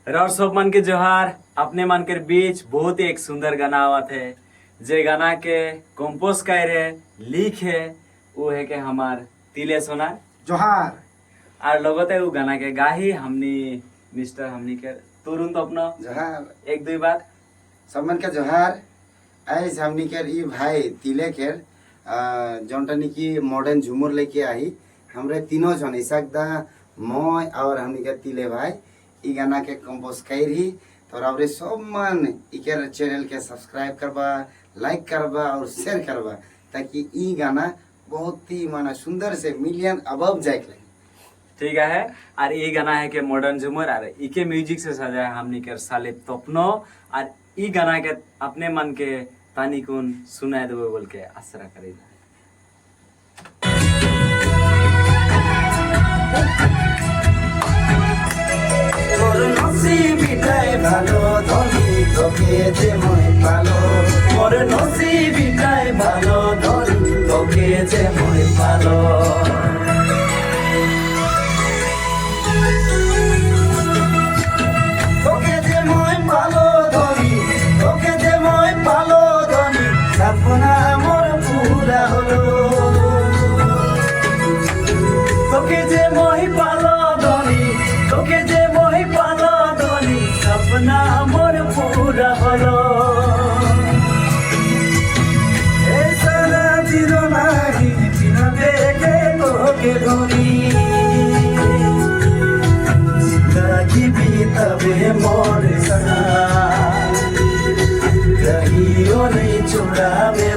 और सब मन के जोहार। अपने मन के बीच बहुत ही एक सुंदर गाना आवत है। जे गाना के कंपोज करे लिखे वो है के हमार तिले सोना जोहार। और लगते वो गाना के गाही हमनी मिस्टर हमनी के तुरंत अपना जोहार। एक दो बात सब मन के जोहार। आज हमनी के ई भाई तिले के जोंटनी की मॉडर्न झूमर लेके आई हमरे तीनों जन इसकदा मोय और हमनी के तिले भाई ई गाना के कंपोज करी तो हमरे सब मन इकर चैनल के सब्सक्राइब करबा, लाइक करबा और शेयर करबा ताकि ई गाना बहुत ही माना सुंदर से मिलियन अबव जाए। ठीक है। और ये गाना है के मॉडर्न झूमर और इके म्यूजिक से सजा है हमनी के साले तपनो और ई गाना के अपने मन के तानी कुन सुनाए देबो बोल के आसरा करे। ভালো ধনী তোকে যে মই ভালো মোর নসিবিটাই ভালো ধনী তোকে যে মই ভালো তোকে যে মই ভালো ধনী তোকে যে মই ভালো ধনী সপনা মোর পুরা হলো তোকে যে মই ভালো ধনী তোকে যে মই ভালো सपना मोर पूरा हलो सारा दिन नाही बिना देखे तोके धोनी जिंदगी बीतबे मोर संग कहियो नहीं छुड़ावे